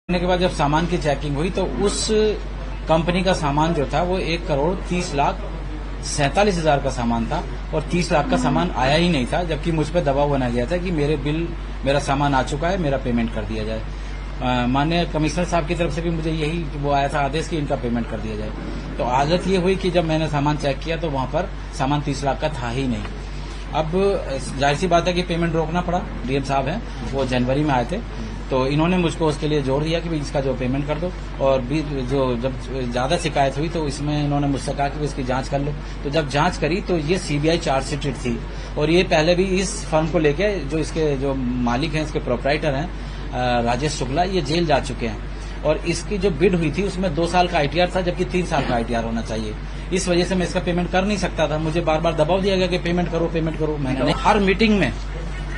के बाद जब सामान की चेकिंग हुई तो उस कंपनी का सामान जो था वो 1,30,47,000 का सामान था और 30 लाख का सामान आया ही नहीं था, जबकि मुझ पर दबाव बनाया गया था कि मेरा सामान आ चुका है, मेरा पेमेंट कर दिया जाए। माननीय कमिश्नर साहब की तरफ से भी मुझे यही वो आया था आदेश कि इनका पेमेंट कर दिया जाए। तो हालत ये हुई कि जब मैंने सामान चेक किया तो वहां पर सामान 30 लाख का था ही नहीं। अब जाहिर सी बात है कि पेमेंट रोकना पड़ा। डीएम साहब हैं, वो जनवरी में आए थे, तो इन्होंने मुझको उसके लिए जोर दिया कि भाई इसका जो पेमेंट कर दो। और भी जो जब ज्यादा शिकायत हुई तो इसमें इन्होंने मुझसे कहा कि इसकी जांच कर लो। तो जब जांच करी तो ये सीबीआई चार्जशीट थी और ये पहले भी इस फर्म को लेके जो इसके जो मालिक हैं, इसके प्रोपराइटर हैं राजेश शुक्ला, ये जेल जा चुके हैं। और इसकी जो बिड हुई थी उसमें 2 साल का आईटीआर था, जबकि 3 साल का आईटीआर होना चाहिए। इस वजह से मैं इसका पेमेंट कर नहीं सकता था। मुझे बार बार दबाव दिया गया कि पेमेंट करो पेमेंट करो। मैंने हर मीटिंग में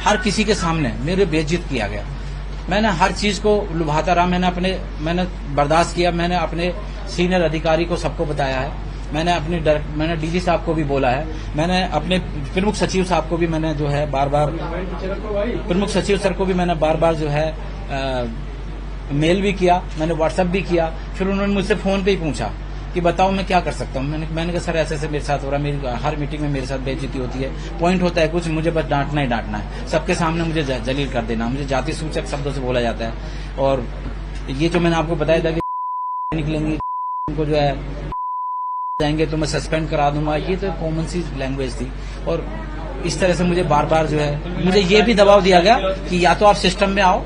हर किसी के सामने मेरे बेइज्जत किया गया। मैंने हर चीज को लुभाता रहा। मैंने बर्दाश्त किया। मैंने अपने सीनियर अधिकारी को सबको बताया है। मैंने डीजी साहब को भी बोला है। मैंने अपने प्रमुख सचिव साहब को भी मैंने जो है बार बार प्रमुख सचिव सर को भी मैंने बार बार जो है मेल भी किया, मैंने व्हाट्सएप भी किया। फिर उन्होंने मुझसे फोन पे ही पूछा कि बताओ मैं क्या कर सकता हूँ। मैंने कहा सर ऐसे ऐसे मेरे साथ हो रहा है, मेरी हर मीटिंग में मेरे साथ बेइज्जती होती है, पॉइंट होता है कुछ, मुझे बस डांटना ही डांटना है, सबके सामने मुझे जलील कर देना, मुझे जाति सूचक शब्दों से बोला जाता है। और ये जो मैंने आपको बताया था कि निकलेंगी उनको जो है जाएंगे तो मैं सस्पेंड करा दूंगा, ये तो कॉमन सी लैंग्वेज थी। और इस तरह से मुझे बार बार जो है मुझे ये भी दबाव दिया गया कि या तो आप सिस्टम में आओ।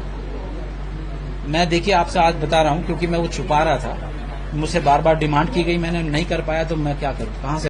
मैं देखिए आपसे आज बता रहा हूँ क्योंकि मैं वो छुपा रहा था, मुझसे बार बार डिमांड की गई, मैंने नहीं कर पाया तो मैं क्या करूँ, कहाँ से